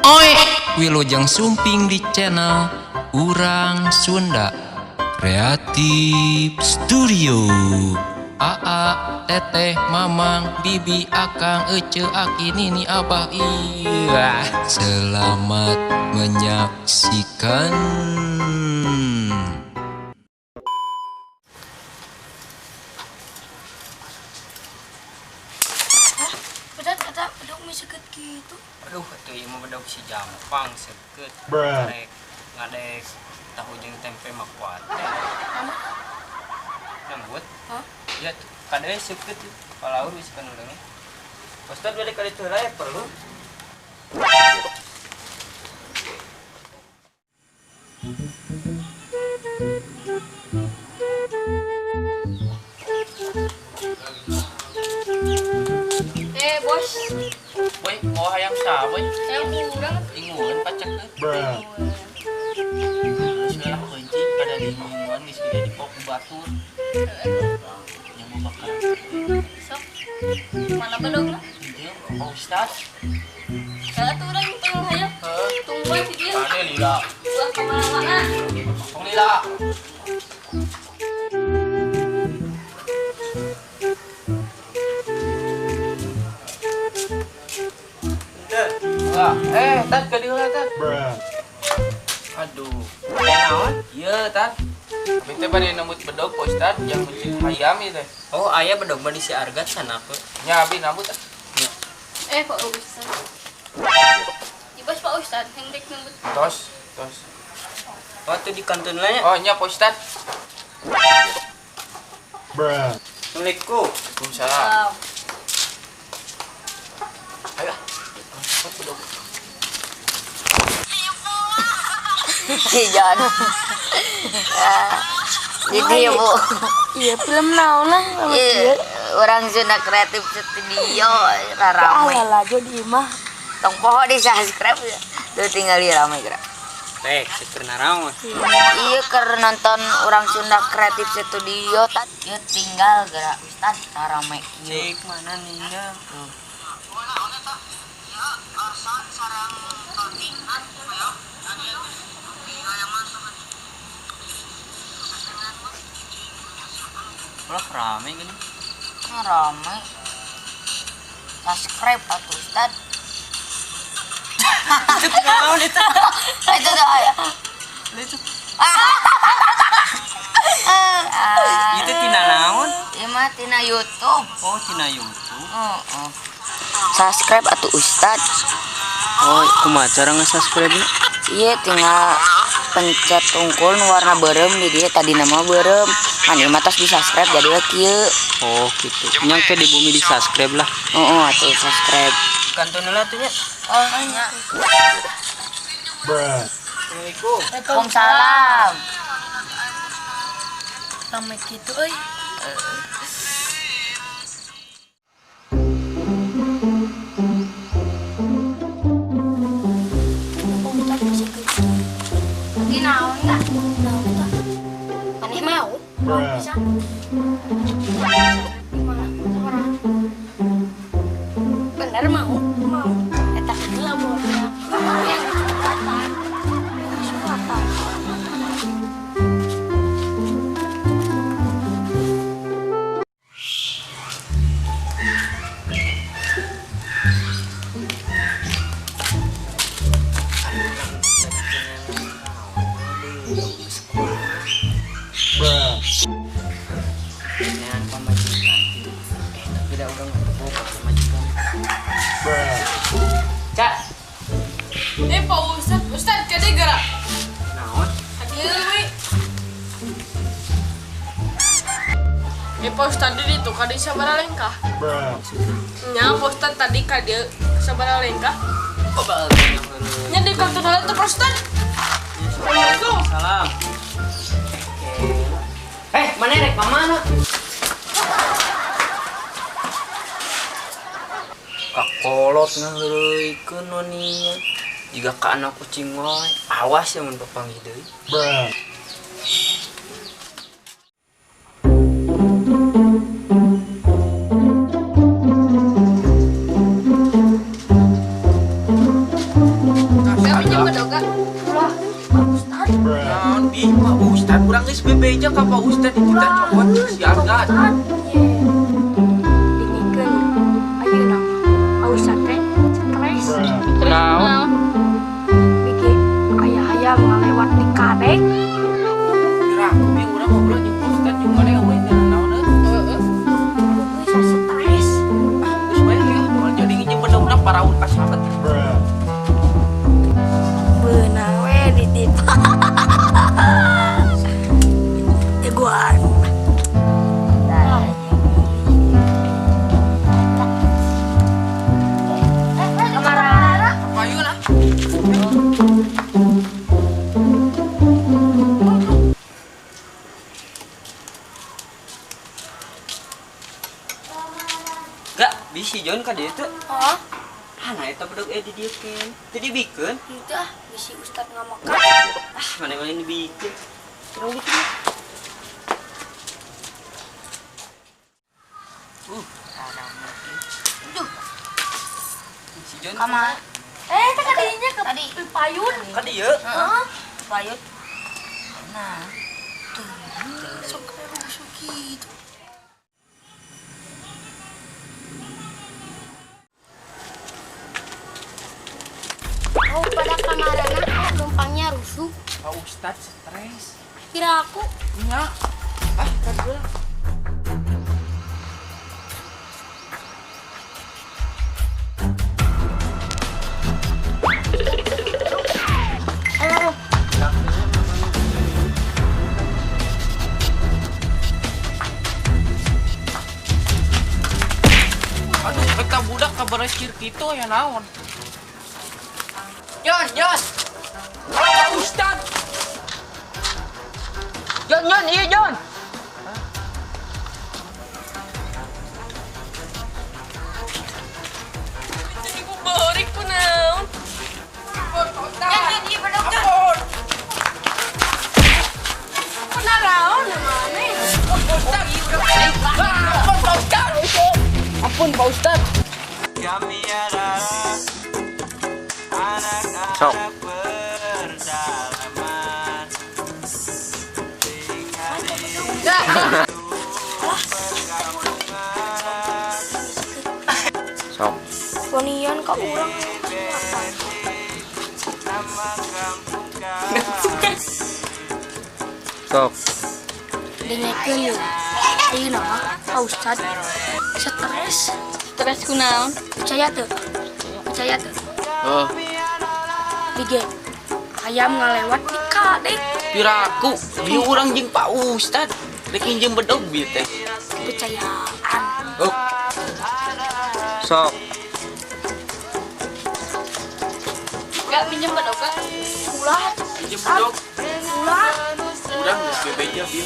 Oi, Wilujeng Sumping di channel Urang Sunda Kreatif Studio. Aa, teteh, mamang, bibi, akang, ece, aki, nini, abah, iya. Selamat menyaksikan. Kata bedog mie seket gitu. Aduh, atuh ieu mah bedog si Jampang seukeut. Ngadek tahu jeung tempe mah kuat teh. Lembut. Hah? Ya, kadeu seukeut palaur wis kan urangnya. Ustad balik ka ditu heula perlu. Bos. Boy, mau hayang sa, boy. Saya kurang. Ingueun pacek teh. Sudah kunci kada di ingueun geus gede di pok batur. Yang mau bakar. Sok. Mana bedog lah? Dieu, Pak Ustad. Saya tuh orang tengah hayap. Tungguan si dia. Ane lila. Ulah kemana-mana. Tong lila. Wah, tat ke dieu tat. Aduh. Naon? Ieu tat. Abi teh bade nembut bedog Pak Ustad yang mencit hayam ieu teh. Oh, aya bedog mah di si Argat sana ke. Nya abi nambut. Pak Ustad. Ibas Pak Ustad yang dek nembut. Tos. Oh, tuh di kantin lah ya. Oh, nya Pak Ustad. Assalamualaikum. Waalaikumsalam. Ayo. Bedog. Jangan. Jadi ya bu. Iya film naon lah. Iya, orang Sunda Kreatif Studio rame. Alah jadi mah. Tong poho di subscribe ya. Tuh tinggal di rame gerak. Teh, seker naraon. Iya karena nonton orang Sunda Kreatif Studio tat ya tinggal gerak Ustad rame. Cek mana nih ya? Lah rame gini. Rame. Subscribe atuh Ustad. Itu naon itu? Itu dah ya. Itu Ah, itu tina naon? ieu mah tina YouTube. Oh, tina YouTube. Heeh. Subscribe atuh Ustad. Oh, kumaha cara nge-subscribe? Iya tinggal pencet unggul warna berem di dia tadi nama berem mani matas di subscribe jadi kieu. Oh, gitu. Nyangke di bumi di-subscribe lah. Atuh subscribe Kantun lah tuh nya. oh nya. Assalamualaikum. Waalaikumsalam. Ramai gitu euy. Lagi naon enggak? Naon tah? Aneh mau? Mau bisa? Gimana? Orang. Bener mau? Mau. Eta heula boleh. Yang kesempatan. Kesempatan. Dengan pemajikan. Tapi dah udah nggak pemajikan. Cak, Pak Ustad kade gerak. naon? Hadir we. Pak Ustad di itu kade sabaraha lengkah. Nya Pak Ustad tadi kade sabaraha lengkah. Kok bakal heureuy? Nya di kantor heula tuh Pak Ustad. Assalamualaikum. Salam. Mana rek pamana? Kakolot ngaheureuykeun noninya. Jiga ka anak kucing wae, awas ya mun papanggih deui. pinjam bedog Kak. Ulah, Pak Ustad. Naon bi Pak Ustad kurang geus bebeja ka Pak Ustad kita copot si Argat. Dinikeun ayeuna Pak Ustad teh stres. Naon? Mikir hayang ngalewat di kadek. Kira aku bi urang ngobrol jeung Pak Ustad jeung mana euy naon heeh. Bisa stres. Geus bae ya moal jadi ngijing bener-bener paraun ka sahabat. Beunang we ditip. Jagoan. Kamara. Payuna. Gak, bisi John ka dieu teh. Oh, Hana eta bedog di dieu kan. Teu dibikeun. itu ah bisi Ustad ngamakan. Ah, mana yang dibikeun. Kurang bikin. Duh, Si John. Kamar. teh kadinya ke Tadi. payun. Ka dieu. Heeh. Payut. Nah, Sok rusuh gitu. Oh, pada kamarana numpangnya rusuh. Pak Ustad stres. Kira aku Nya. Ah, kadul. ayo Aduh, eta budak kabar kitu ya naon. Jon. Pak Ustad. Jon, iya Jon. Ibu beurik ku naon? iya bener kan. Ampun. Kenaraon mana? Ustad, iya udah. Ampun Pak Ustad. Ampun Pak Ustad. Sok. Sok. Ponian ka urang. Sok. Dengekeun yeuh. Ayeuna mah Pak Ustad stres. stres kunaon? Percaya teu? Percaya teu? Oh, Dige. Hayam ngalewat di kadek. piraku. Bieu urang jeung Pak Ustad. Rek nginjem bedog bieu teh. Percayaan. Oh. Sok. Gak pinjam bedog Kak. Ulah. Nginjem bedog. Ulah. Urang geus bebeja bieu.